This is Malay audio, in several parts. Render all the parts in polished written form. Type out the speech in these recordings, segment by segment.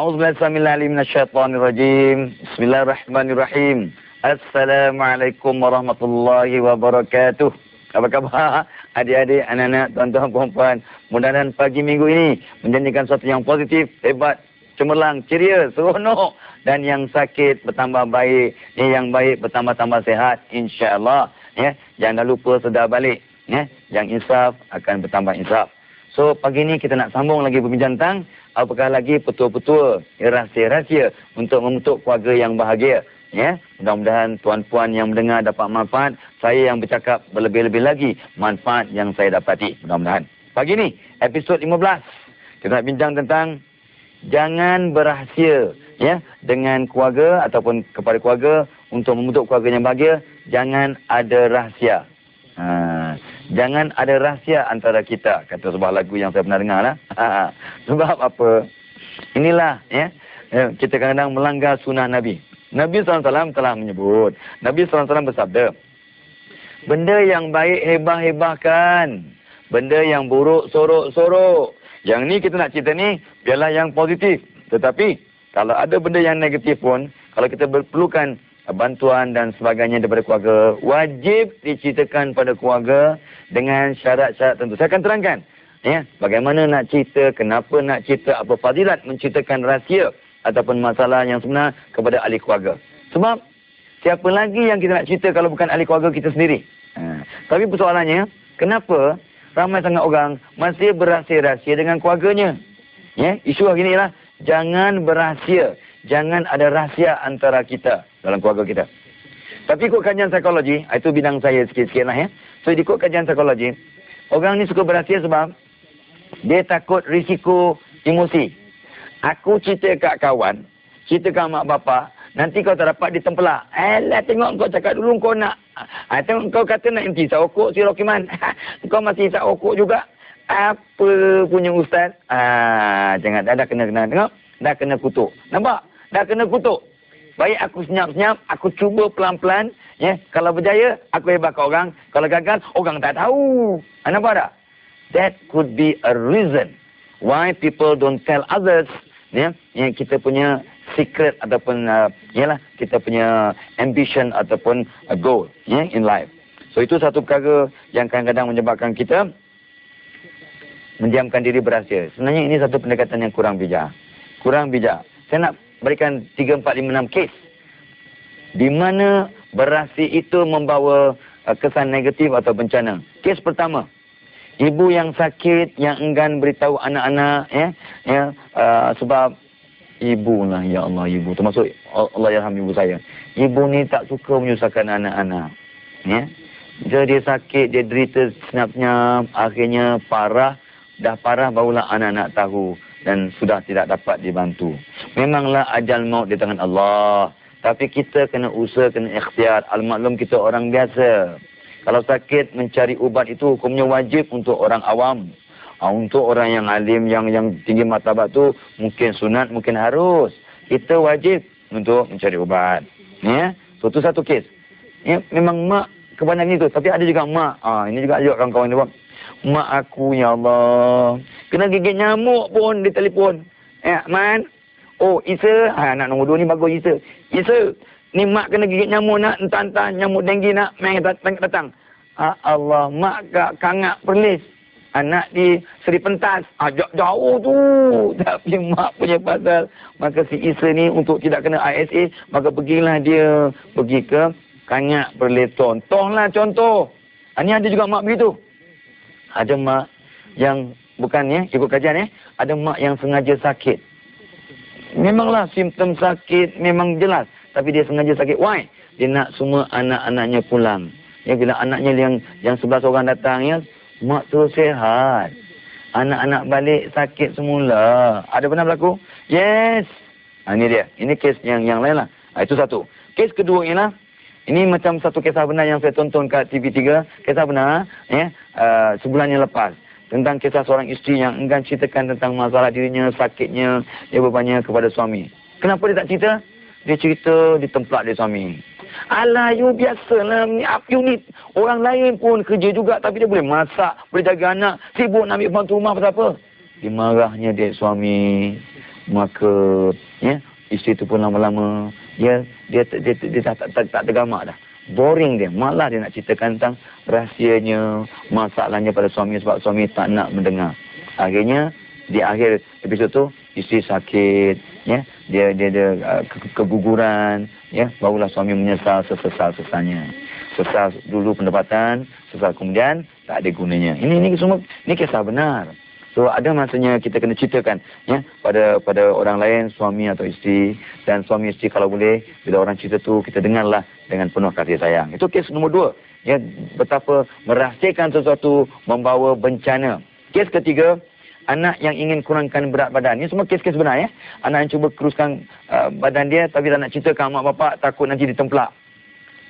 A'udzubillahi minasyaitonirrajim. Bismillahirrahmanirrahim. Assalamualaikum warahmatullahi wabarakatuh. Apa khabar adik-adik, anak-anak, tuan-tuan, puan-puan? Mudah-mudahan pagi minggu ini menjanjikan sesuatu yang positif, hebat, cemerlang, ceria, seronok. Dan yang sakit bertambah baik, yang baik bertambah-tambah sehat, insya-Allah. Ya, jangan lupa sedar balik. Ya, yang insaf akan bertambah insaf. So, pagi ni kita nak sambung lagi berbincang tentang apakah lagi petua-petua, rahsia-rahsia untuk membentuk keluarga yang bahagia. Ya, mudah-mudahan tuan-puan yang mendengar dapat manfaat. Saya yang bercakap berlebih-lebih lagi manfaat yang saya dapati. Mudah-mudahan. Pagi ni, episod 15. Kita nak bincang tentang jangan berahsia ya dengan keluarga ataupun kepada keluarga untuk membentuk keluarga yang bahagia. Jangan ada rahsia. Jangan ada rahsia antara kita, kata sebuah lagu yang saya pernah dengar lah. Sebab apa? Inilah ya, kita kadang-kadang melanggar sunnah Nabi. Nabi SAW telah menyebut, Nabi SAW bersabda, benda yang baik hebah-hebahkan, benda yang buruk sorok-sorok. Yang ni kita nak cerita ni biarlah yang positif. Tetapi kalau ada benda yang negatif pun, kalau kita perlukan bantuan dan sebagainya daripada keluarga, wajib diceritakan pada keluarga dengan syarat-syarat tentu. Saya akan terangkan ya, bagaimana nak cerita, kenapa nak cerita, apa fadilat menceritakan rahsia ataupun masalah yang sebenar kepada ahli keluarga. Sebab siapa lagi yang kita nak cerita kalau bukan ahli keluarga kita sendiri? Tapi persoalannya, kenapa ramai sangat orang masih berahsia-rahsia dengan keluarganya? Ya, isu hari ni lah, jangan berahsia. Jangan ada rahsia antara kita dalam keluarga kita. Tapi ikut kajian psikologi, itu bidang saya sikit-sikit lah ya. So ikut kajian psikologi, orang ni suka berahsia sebab dia takut risiko emosi. Aku cerita kat kawan, cerita kat mak bapak, nanti kau tak dapat ditempelak. Alah, tengok kau cakap dulu kau nak. Tengok kau kata nak inti okok si Rokiman. Kau masih isap okok juga. Apa punya ustaz? Jangan, dah kena, tengok. Dah kena kutuk. Nampak? Dah kena kutuk. Baik aku senyap-senyap, aku cuba pelan-pelan. Ya, kalau berjaya, aku hebatkan orang. Kalau gagal, orang tak tahu. Nampak tak? That could be a reason why people don't tell others. Ya, yang kita punya secret ataupun yalah, kita punya ambition ataupun a goal ya, in life. So itu satu perkara yang kadang-kadang menyebabkan kita mendiamkan diri berahsia. Sebenarnya ini satu pendekatan yang kurang bijak. Kurang bijak. Saya nak berikan 3, 4, 5, 6 kes di mana berahsia itu membawa kesan negatif atau bencana. Kes pertama, ibu yang sakit yang enggan beritahu anak-anak ya, sebab ibu lah, ya Allah, ibu termasuk Allah yarham ibu saya. Ibu ni tak suka menyusahkan anak-anak. Ya. Dia sakit, dia derita senyap-senyap, akhirnya parah. Dah parah barulah anak-anak tahu dan sudah tidak dapat dibantu. Memanglah ajal maut di tangan Allah. Tapi kita kena usaha, kena ikhtiar. Al-maklum kita orang biasa. Kalau sakit, mencari ubat itu hukumnya wajib untuk orang awam. Untuk orang yang alim, yang tinggi martabat tu mungkin sunat, mungkin harus. Kita wajib untuk mencari ubat. Ya, so, itu satu kes. Ya, memang mak kebanyakan itu. Tapi ada juga mak. Ini juga ada kawan-kawan dia buat. Mak aku, ya Allah, kena gigit nyamuk pun di telefon. Man. Oh, Isa. Anak nombor 2 ni bagus, Isa. Isa, ni mak kena gigit nyamuk nak. Entah-entah nyamuk denggi nak main datang. Allah, mak kangak perlis. Anak di Seri Pentas. Jauh tu. Tapi mak punya pasal. Maka si Isa ni untuk tidak kena ISA, maka pergilah dia. Pergi ke Kangak Perlis. Contohlah contoh. Ini ada juga mak begitu. Ada mak yang bukan ya, ikut kajian ya. Ada mak yang sengaja sakit. Memanglah simptom sakit memang jelas. Tapi dia sengaja sakit. Why? Dia nak semua anak-anaknya pulang. Ya, bila anaknya yang 11 orang datang ya, mak terus sehat. Anak-anak balik sakit semula. Ada pernah berlaku? Yes. Ini dia. Ini kes yang lain lah. Itu satu. Kes kedua ialah, ini macam satu kisah benar yang saya tonton kat TV3. Kisah benar ya, sebulan yang lepas. Tentang kisah seorang isteri yang enggan ceritakan tentang masalah dirinya, sakitnya, dia bebannya kepada suami. Kenapa dia tak cerita? Dia cerita ditemplak dia suami. Alah, you biasalah, ni up unit. Orang lain pun kerja juga, tapi dia boleh masak, boleh jaga anak, sibuk nak ambil bantu rumah pasal apa? Dimarahnya dia suami. maka ya isteri tu pun lama-lama dia tak tergamak dah. Boring dia, malah dia nak ceritakan tentang rahsianya, masalahnya pada suami sebab suami tak nak mendengar. Akhirnya di akhir episod tu isteri sakit, ya, dia keguguran, ya, barulah suami menyesal sesal-sesalnya. Sesal dulu pendapatan, sesal kemudian tak ada gunanya. Ini semua ni kisah benar. So ada masanya kita kena ceritakan, ya, pada orang lain, suami atau isteri, dan suami isteri kalau boleh bila orang cerita tu kita dengarlah dengan penuh kasih sayang. Itu kes nombor 2, ya, betapa merahsiakan sesuatu membawa bencana. Kes ketiga, anak yang ingin kurangkan berat badan. Ini semua kes-kes benar, ya. Anak yang cuba kuruskan badan dia tapi tak nak ceritakan mak bapak, takut nanti ditemplak.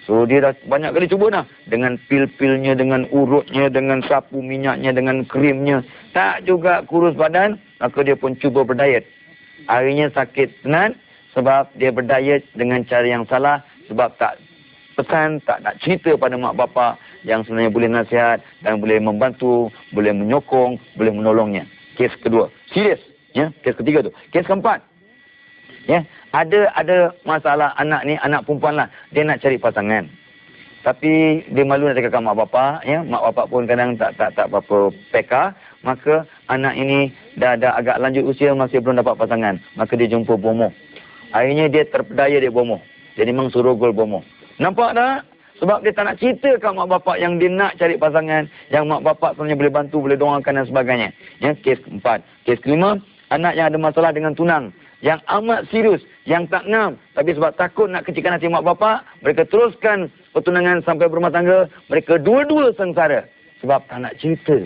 So dia dah banyak kali cuba dah. Dengan pil-pilnya, dengan urutnya, dengan sapu minyaknya, dengan krimnya. Tak juga kurus badan, maka dia pun cuba berdiet. Akhirnya sakit tenan sebab dia berdiet dengan cara yang salah. Sebab tak pesan, tak nak cerita pada mak bapak yang sebenarnya boleh nasihat dan boleh membantu, boleh menyokong, boleh menolongnya. Kes kedua. Serius. Ya, kes ketiga tu. Kes keempat. Ya, ada masalah anak ni, anak perempuan lah. Dia nak cari pasangan. Tapi dia malu nak cakap mak bapak, ya. Mak bapak pun kadang tak apa-apa peka. Maka anak ini dah agak lanjut usia, masih belum dapat pasangan. Maka dia jumpa bomoh. Akhirnya dia terpedaya dia bomoh. Jadi memang suruh gol bomoh. Nampak tak? Sebab dia tak nak cerita kat mak bapak yang dia nak cari pasangan. Yang mak bapak sebenarnya boleh bantu, boleh doakan dan sebagainya. Ya, kes keempat. Kes kelima, anak yang ada masalah dengan tunang. Yang amat serius, yang tak ngam. Tapi sebab takut nak kecilkan hati mak bapak, mereka teruskan pertunangan sampai berumah tangga. Mereka dua-dua sengsara. Sebab tak nak cerita.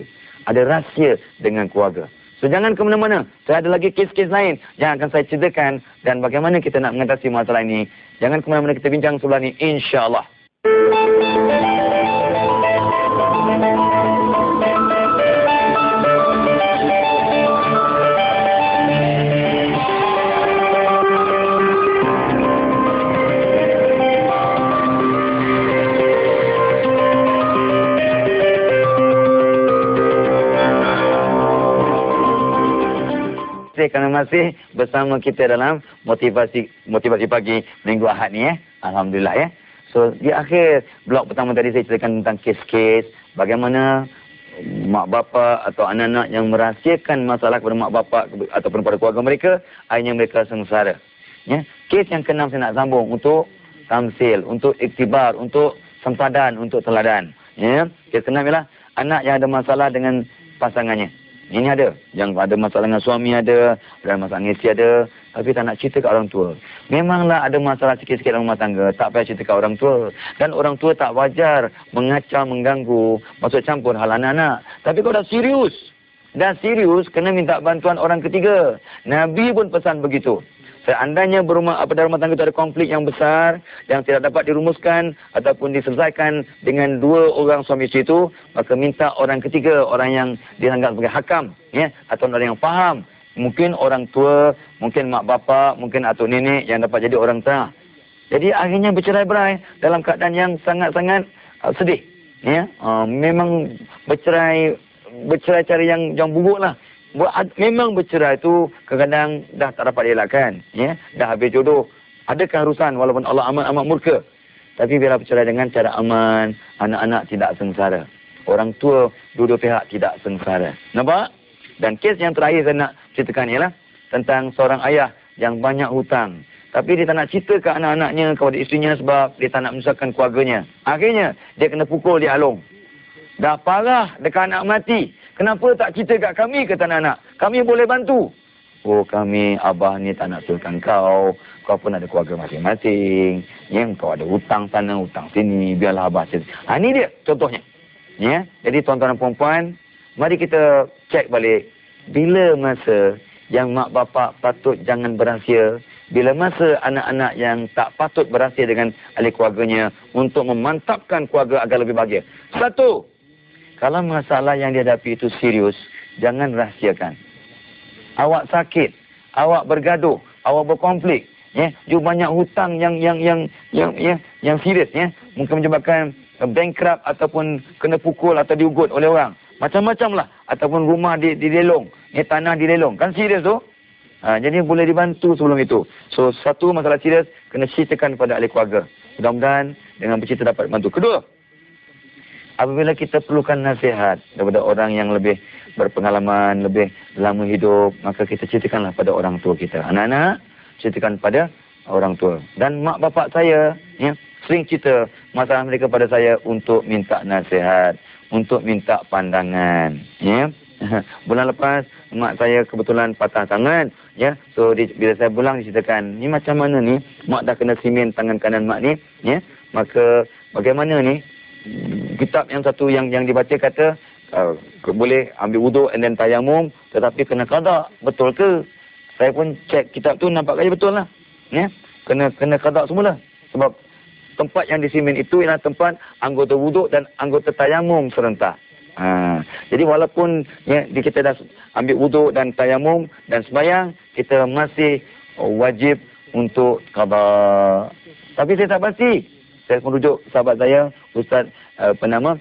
Ada rahsia dengan keluarga. So jangan ke mana-mana. Saya ada lagi kes-kes lain yang akan saya ceritakan. Dan bagaimana kita nak mengatasi masalah ini. Jangan ke mana-mana, kita bincang sebelah ini, insya-Allah. Kerana masih bersama kita dalam motivasi pagi minggu Ahad ni, ya. Alhamdulillah, ya. So di akhir blok pertama tadi saya ceritakan tentang kes-kes bagaimana mak bapak atau anak-anak yang merahsiakan masalah kepada mak bapak ataupun kepada keluarga mereka, akhirnya mereka sengsara. Ya. Kes yang keenam saya nak sambung untuk tamsil, untuk iktibar, untuk sempadan, untuk teladan. Ya. Kes keenam ialah anak yang ada masalah dengan pasangannya. Ini ada. Yang ada masalah dengan suami ada masalah dengan isteri ada. Tapi tak nak cerita kat orang tua. Memanglah ada masalah sikit-sikit dalam rumah tangga. Tak payah cerita kat orang tua. Dan orang tua tak wajar mengacau, mengganggu, masuk campur hal anak-anak. Tapi kalau dah serius, kena minta bantuan orang ketiga. Nabi pun pesan begitu. Seandainya dalam rumah tangga itu ada konflik yang besar yang tidak dapat dirumuskan ataupun diselesaikan dengan dua orang suami isteri itu, maka minta orang ketiga, orang yang dianggap sebagai hakam, ya, atau orang yang faham. Mungkin orang tua, mungkin mak bapak, mungkin atuk nenek yang dapat jadi orang tengah. Jadi akhirnya bercerai-berai dalam keadaan yang sangat-sangat sedih. Ya, memang bercerai cara yang buruk lah. Memang bercerai itu kadang-kadang dah tak dapat dielakkan, ya, dah habis jodoh. Ada keharusan walaupun Allah amat murka. Tapi biarlah bercerai dengan cara aman, anak-anak tidak sengsara. Orang tua dua-dua pihak tidak sengsara. Nampak? Dan kes yang terakhir saya nak ceritakan ialah tentang seorang ayah yang banyak hutang. Tapi dia tak nak cerita ke anak-anaknya, kepada isterinya sebab dia tak nak menyusahkan keluarganya. Akhirnya dia kena pukul di Along. Dah parah dekat anak mati. Kenapa tak cerita kat kami, kata anak-anak? Kami boleh bantu. Oh, kami, abah ni tak nak sulkan kau. Kau pun ada keluarga masing-masing. Ya, kau ada hutang sana, hutang sini. Biarlah abah cerita. Ini dia contohnya. Ya, jadi tuan-tuan dan puan-puan, mari kita cek balik. Bila masa yang mak bapak patut jangan berahsia. Bila masa anak-anak yang tak patut berahsia dengan ahli keluarganya untuk memantapkan keluarga agar lebih bahagia. Satu, kalau masalah yang dihadapi itu serius, jangan rahsiakan. Awak sakit, awak bergaduh, awak berkonflik, ya, you banyak hutang yang serius, ya, mungkin menyebabkan bankrupt ataupun kena pukul atau diugut oleh orang. Macam-macam lah, ataupun rumah dilelong, ya, tanah dilelong, kan serius tu? Jadi boleh dibantu sebelum itu. So, satu masalah serius, kena ceritakan kepada ahli keluarga. Mudah-mudahan dengan bercerita dapat bantu. Kedua, apabila kita perlukan nasihat daripada orang yang lebih berpengalaman, lebih lama hidup, maka kita ceritakanlah pada orang tua kita. Anak-anak, ceritakan pada orang tua. Dan mak bapak saya, ya, sering cerita masalah mereka pada saya untuk minta nasihat, untuk minta pandangan. Ya. Bulan lepas, mak saya kebetulan patah tangan. Ya. So, bila saya pulang, diceritakan, ni macam mana ni? Mak dah kena simen tangan kanan mak ni. Ya. Maka, bagaimana ni? Kitab yang satu yang dibaca kata boleh ambil wuduk and then tayamum, tetapi kena qada. Betul ke? Saya pun cek kitab tu, nampak kaya betul lah. Ya? Kena qada semula. Sebab tempat yang disimen itu ialah tempat anggota wuduk dan anggota tayamum serentak. Jadi walaupun ya, kita dah ambil wuduk dan tayamum dan sembahyang, kita masih wajib untuk qada. Tapi saya tak pasti. Saya merujuk sahabat saya, Ustaz penama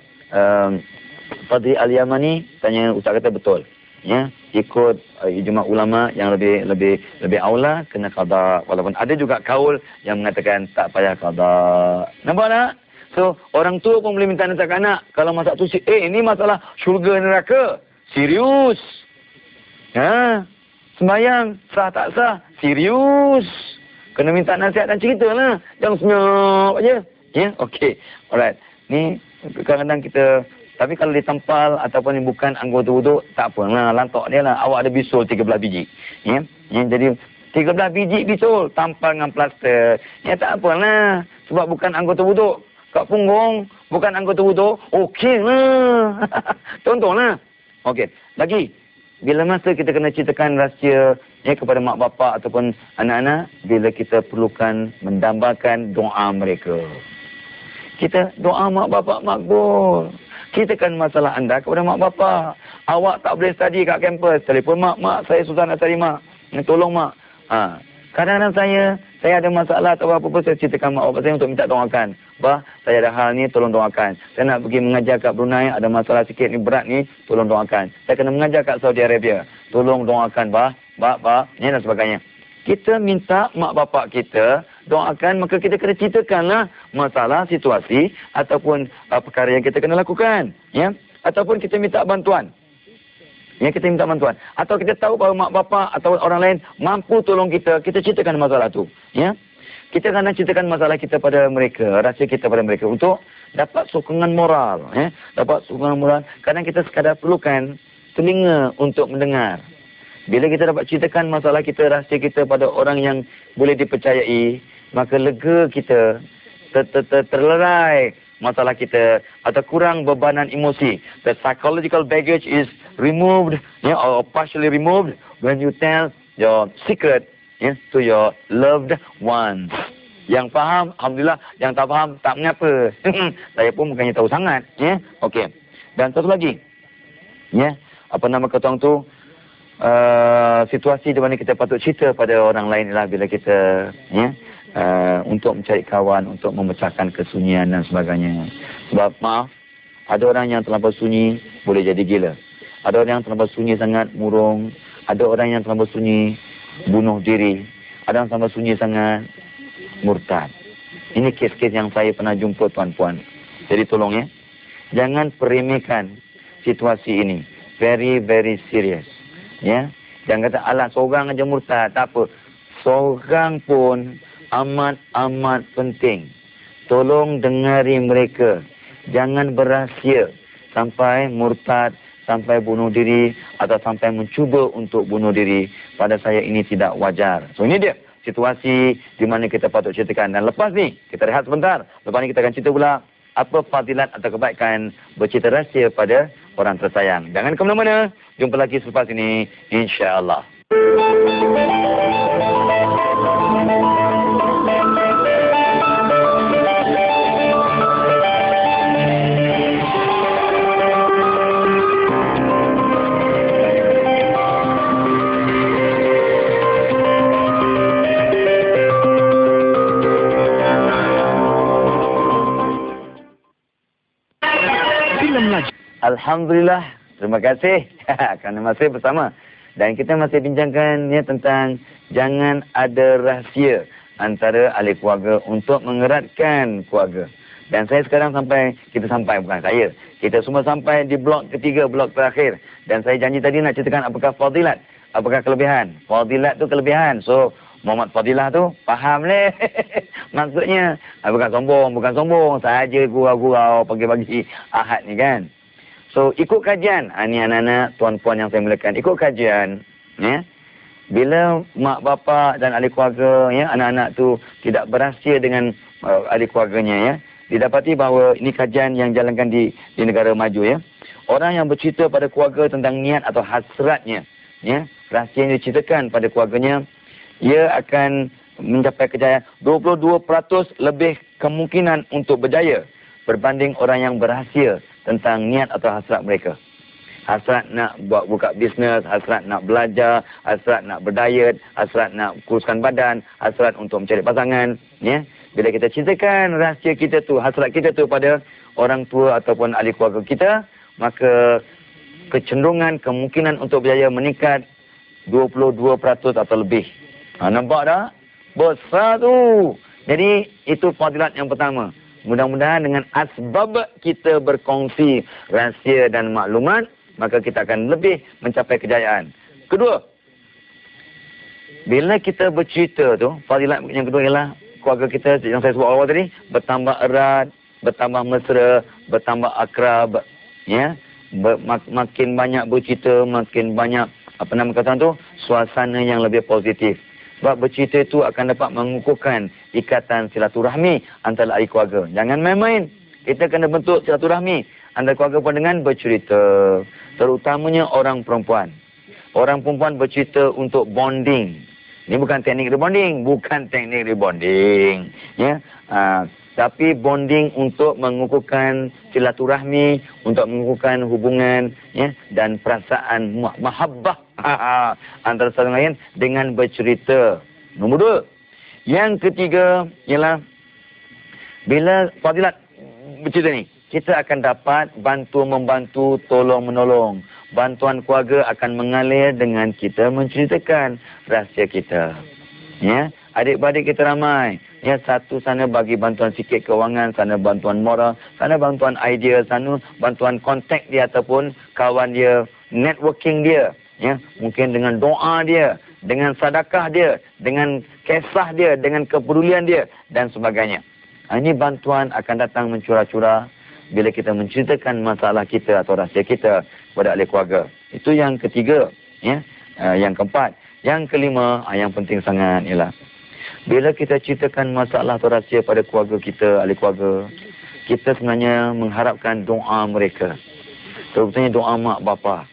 Fadli Al-Yamani, tanya Ustaz kata betul. Ya, ikut ijma ulama yang lebih aula kena qada, walaupun ada juga kaul yang mengatakan tak payah qada. Nampak tak? So, orang tua pun boleh minta nasihat ke anak. Kalau masalah tu, ini masalah syurga neraka. Serius. Ha? Sembayang sah tak sah? Serius. Kena minta nasihat dan cerita lah. Jangan senyap aja. Ya, okey. Alright. Ni kadang-kadang kita, tapi kalau ditampal ataupun bukan anggota wuduk, tak apa lah, lantok dia lah. Awak ada bisul 13 biji. Ya, jadi 13 biji bisul, tampal dengan plaster. Ya, tak apalah. Sebab bukan anggota wuduk. Kat punggung, bukan anggota wuduk, okey lah. Tontonlah. Okey. Lagi, bila masa kita kena ceritakan rahsia ya, kepada mak bapak ataupun anak-anak, bila kita perlukan mendambakan doa mereka. Kita doa mak bapak makbul. Ceritakan masalah anda kepada mak bapak. Awak tak boleh study kat kampus. Telefon mak, saya susah nak cari mak. Tolong mak. Kadang-kadang saya ada masalah atau apa-apa, saya ceritakan mak bapak saya untuk minta doakan. Bah, saya ada hal ni, tolong doakan. Saya nak pergi mengajar kat Brunei, ada masalah sikit ni, berat ni, tolong doakan. Saya kena mengajar kat Saudi Arabia. Tolong doakan, bah, ni dan sebagainya. Kita minta mak bapak kita doakan, maka kita kena ceritakanlah masalah, situasi ataupun perkara yang kita kena lakukan. Ya? Ataupun kita minta bantuan. Ya, kita minta bantuan. Atau kita tahu bahawa mak bapak atau orang lain mampu tolong kita, kita ceritakan masalah tu. Ya? Kita kena ceritakan masalah kita pada mereka, rahsia kita pada mereka untuk dapat sokongan moral. Ya? Dapat sokongan moral. Kadang kita sekadar perlukan telinga untuk mendengar. Bila kita dapat ceritakan masalah kita, rahsia kita pada orang yang boleh dipercayai, maka lega kita, terlerai masalah kita, atau kurang bebanan emosi. The psychological baggage is removed, or partially removed when you tell your secret to your loved ones. Yang faham, alhamdulillah. Yang tak faham, tak mengapa. Saya pun bukannya tahu sangat. Okey. Dan satu lagi, apa nama kata orang tu, situasi di mana kita patut cerita pada orang lain ialah bila kita untuk mencari kawan, untuk memecahkan kesunyian dan sebagainya. Sebab maaf, ada orang yang terlampau sunyi boleh jadi gila. Ada orang yang terlampau sunyi sangat murung. Ada orang yang terlampau sunyi bunuh diri. Ada yang terlampau sunyi sangat murtad. Ini kes-kes yang saya pernah jumpa, tuan-puan. Jadi tolong jangan peremehkan situasi ini. Very, very serious. Ya, jangan kata alah seorang aja murtad, tak apa. Seorang pun amat penting. Tolong dengari mereka. Jangan berahsia sampai murtad, sampai bunuh diri atau sampai mencuba untuk bunuh diri. Pada saya ini tidak wajar. So ini dia situasi di mana kita patut ceritakan. Dan lepas ni kita rehat sebentar. Lepas ni kita akan cerita pula apa fadilat atau kebaikan bercerita rahsia pada orang tersayang. Jangan ke mana-mana. Jumpa lagi selepas ini, insya-Allah. Alhamdulillah. Terima kasih kerana masih bersama Dan kita masih bincangkan tentang jangan ada rahsia antara ahli keluarga untuk mengeratkan keluarga. Dan saya sekarang kita sampai, kita semua sampai di blok ketiga, blok terakhir. Dan saya janji tadi nak ceritakan apakah fadilat, apakah kelebihan. Fadilat tu kelebihan. So, Muhammad Fadilah tu faham leh. Maksudnya, bukan sombong, saja gurau-gurau pagi-pagi Ahad ni kan. So, ikut kajian. Ni anak-anak, tuan-puan yang saya mulakan. Ikut kajian, ya. Bila mak bapak dan ahli keluarga, ya, anak-anak tu tidak berahsia dengan ahli keluarganya, ya. Didapati bahawa ini kajian yang jalankan di negara maju, ya. Orang yang bercerita pada keluarga tentang niat atau hasratnya, ya, rahsia yang diceritakan pada keluarganya, ia akan mencapai kejayaan 22% lebih kemungkinan untuk berjaya berbanding orang yang berahsia tentang niat atau hasrat mereka. Hasrat nak buka bisnes, hasrat nak belajar, hasrat nak berdiet, hasrat nak kuruskan badan, hasrat untuk mencari pasangan, ya. Bila kita ceritakan rahsia kita tu, hasrat kita tu pada orang tua ataupun ahli keluarga kita, maka kecenderungan kemungkinan untuk berjaya meningkat 22% atau lebih. Nampak tak? Besar tu. Jadi itu fadilat yang pertama. Mudah-mudahan dengan asbab kita berkongsi rahsia dan maklumat, maka kita akan lebih mencapai kejayaan. Kedua, bila kita bercerita tu, fadilat yang kedua ialah keluarga kita yang saya sebut awal tadi bertambah erat, bertambah mesra, bertambah akrab, ya. Makin banyak bercerita, makin banyak suasana yang lebih positif. Sebab bercerita itu akan dapat mengukuhkan ikatan silaturahmi antara ahli keluarga. Jangan main-main. Kita kena bentuk silaturahmi antara keluarga pun dengan bercerita. Terutamanya orang perempuan. Orang perempuan bercerita untuk bonding. Ini bukan teknik rebonding. Ya. Tapi bonding untuk mengukuhkan silaturahmi, untuk mengukuhkan hubungan, ya, dan perasaan mahabbah antara satu lain dengan bercerita. Nombor dua. Yang ketiga ialah bila fadilat bercerita ni, kita akan dapat bantu-membantu, tolong-menolong. Bantuan keluarga akan mengalir dengan kita menceritakan rahsia kita. Ya, adik-beradik kita ramai. Ya, satu sana bagi bantuan sikit kewangan, sana bantuan moral, sana bantuan idea, sana bantuan kontak dia ataupun kawan dia, networking dia. Ya, mungkin dengan doa dia, dengan sedekah dia, dengan kisah dia, dengan kepedulian dia dan sebagainya. Ini bantuan akan datang mencurah-curah bila kita menceritakan masalah kita atau rahsia kita kepada ahli keluarga. Itu yang ketiga, ya. Yang keempat, yang kelima, yang penting sangat ialah bila kita ceritakan masalah atau rahsia pada keluarga kita, ahli keluarga, kita sebenarnya mengharapkan doa mereka. Terutamanya doa mak bapa.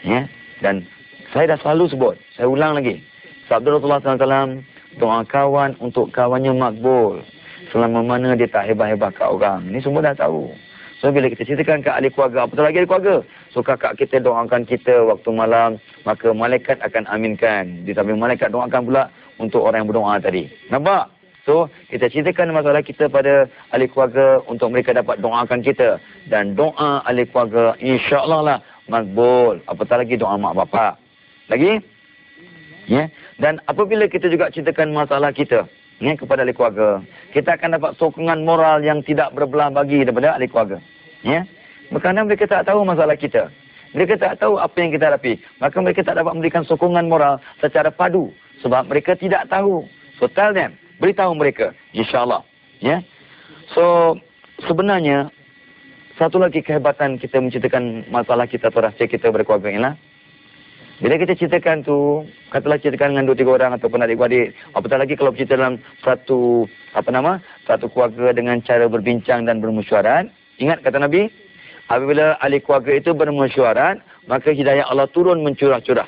Ya. Dan saya dah selalu sebut, saya ulang lagi. Sabda Rasulullah SAW, doa kawan untuk kawannya makbul. Selama mana dia tak hebat-hebat kat orang. Ini semua dah tahu. So, bila kita ceritakan ke ahli keluarga, apatah lagi ahli keluarga. So, kakak kita doakan kita waktu malam, maka malaikat akan aminkan. Di samping malaikat doakan pula untuk orang yang berdoa tadi. Nampak? So, kita ceritakan masalah kita pada ahli keluarga untuk mereka dapat doakan kita. Dan doa ahli keluarga, insya-Allah lah makbul. Apatah lagi doa mak bapak. Lagi? Ya. Dan apabila kita juga ceritakan masalah kita, ya, kepada ahli keluarga, kita akan dapat sokongan moral yang tidak berbelah bagi daripada ahli keluarga. Ya. Kerana mereka tak tahu masalah kita. Mereka tak tahu apa yang kita hadapi. Maka mereka tak dapat memberikan sokongan moral secara padu. Sebab mereka tidak tahu. So tell them. Beritahu mereka. InsyaAllah. Ya. So sebenarnya, satu lagi kehebatan kita menceritakan masalah kita atau rahsia kita berkeluarga ialah, bila kita ceritakan tu, katalah ceritakan dengan 2-3 orang ataupun adik-beradik, apatah lagi kalau cerita dalam satu keluarga dengan cara berbincang dan bermesyuarat. Ingat kata Nabi, apabila ahli keluarga itu bermesyuarat, maka hidayah Allah turun mencurah-curah.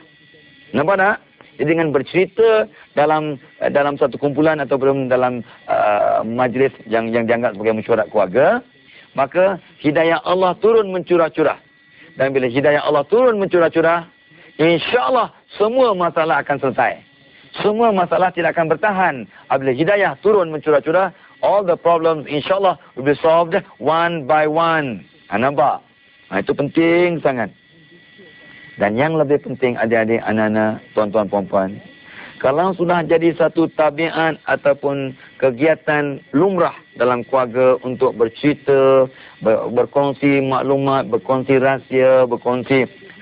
Nampak tak? Jadi dengan bercerita dalam satu kumpulan ataupun dalam majlis yang dianggap sebagai mesyuarat keluarga, maka hidayah Allah turun mencurah-curah. Dan bila hidayah Allah turun mencurah-curah, insya-Allah semua masalah akan selesai. Semua masalah tidak akan bertahan. Apabila hidayah turun mencurah-curah, all the problems insya-Allah will be solved one by one. Nampak? Itu penting sangat. Dan yang lebih penting adik-adik, anak-anak, tuan-tuan, puan-puan, kalau sudah jadi satu tabiat ataupun kegiatan lumrah dalam keluarga untuk bercerita, berkongsi maklumat, berkongsi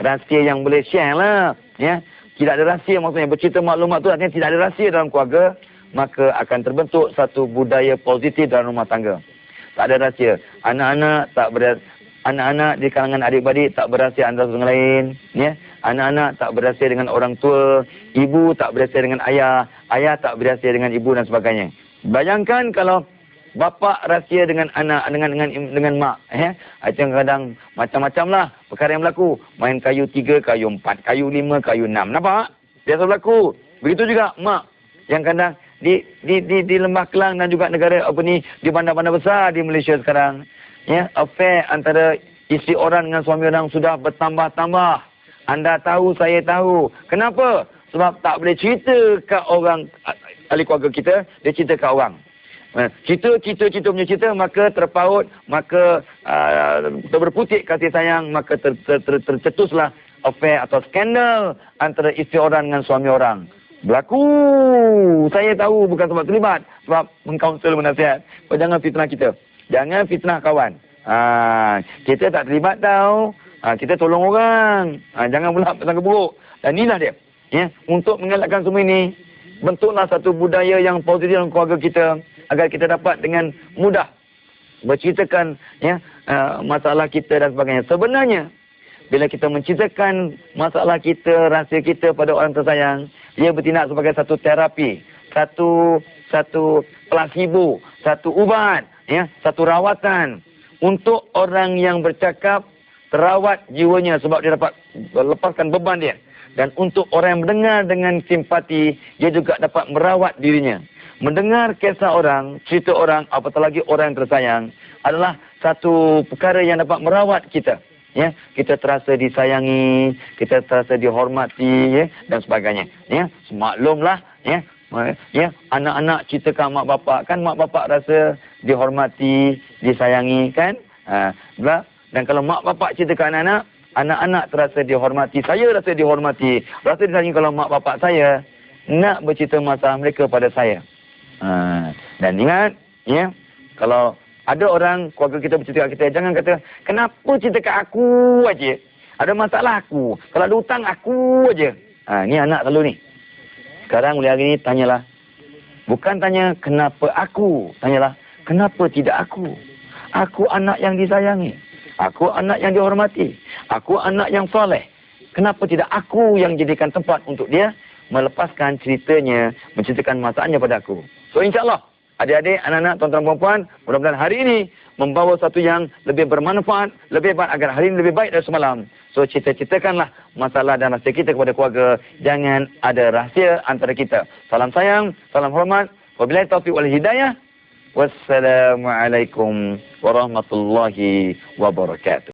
rahsia yang boleh share lah. Ya? Tidak ada rahsia, maksudnya bercerita maklumat tu artinya tidak ada rahsia dalam keluarga, maka akan terbentuk satu budaya positif dalam rumah tangga. Tak ada rahsia. Anak-anak di kalangan adik-beradik tak berahsia antara satu dengan lain. Ya? Anak-anak tak berahsia dengan orang tua. Ibu tak berahsia dengan ayah. Ayah tak berahsia dengan ibu dan sebagainya. Bayangkan kalau bapa rahsia dengan anak, dengan mak. Itu kadang macam-macam lah perkara yang berlaku. Main kayu 3, kayu 4, kayu 5, kayu 6. Nampak? Biasa berlaku. Begitu juga mak. Yang kadang di Lembah Kelang dan juga negara di bandar-bandar besar di Malaysia sekarang. Ya, affair antara isteri orang dengan suami orang sudah bertambah-tambah. Anda tahu, saya tahu. Kenapa? Sebab tak boleh cerita ke orang, ahli keluarga kita, dia cerita ke orang. Cerita punya cerita, maka terpaut, maka berputik kasih sayang, maka tercetuslah affair atau skandal antara isteri orang dengan suami orang. Berlaku. Saya tahu bukan sebab terlibat, sebab mengkaunsul menasihat. Jangan fitnah kita. Jangan fitnah kawan. Kita tak terlibat tau. Kita tolong orang. Jangan pula sangka buruk. Dan inilah dia. Ya, untuk mengelakkan semua ini, bentuklah satu budaya yang positif dalam keluarga kita, agar kita dapat dengan mudah berceritakan masalah kita dan sebagainya. Sebenarnya, bila kita menceritakan masalah kita, rahsia kita pada orang tersayang, ia bertindak sebagai satu terapi, satu placebo, satu ubat, satu rawatan untuk orang yang bercakap terawat jiwanya sebab dia dapat lepaskan beban dia. Dan untuk orang yang mendengar dengan simpati, dia juga dapat merawat dirinya. Mendengar kisah orang, cerita orang, apatah lagi orang yang tersayang, adalah satu perkara yang dapat merawat kita. Ya, kita terasa disayangi, kita terasa dihormati, dan sebagainya. Ya, maklumlah, anak-anak ceritakan mak bapak, kan mak bapak rasa dihormati, disayangi, kan? Dan kalau mak bapak ceritakan anak-anak, anak-anak terasa dihormati. Saya rasa dihormati, rasa disayangi kalau mak bapak saya nak bercerita masalah mereka pada saya. Dan ingat, kalau ada orang keluarga kita bercerita kat kita, jangan kata, kenapa cerita kat aku aja? Ada masalah aku. Kalau ada hutang aku aja. Ni anak selalu ni. Sekarang mulai hari ni tanyalah. Bukan tanya kenapa aku, tanyalah kenapa tidak aku? Aku anak yang disayangi. Aku anak yang dihormati. Aku anak yang soleh. Kenapa tidak aku yang jadikan tempat untuk dia melepaskan ceritanya, menceritakan masalahnya pada aku? So insyaAllah, adik-adik, anak-anak, tuan-tuan, puan-puan, mudah-mudahan hari ini membawa satu yang lebih bermanfaat, lebih baik agar hari ini lebih baik dari semalam. So ceritakanlah masalah dan rahsia kita kepada keluarga. Jangan ada rahsia antara kita. Salam sayang, salam hormat. Wabillahi taufiq wal hidayah. Wassalamualaikum warahmatullahi wabarakatuh.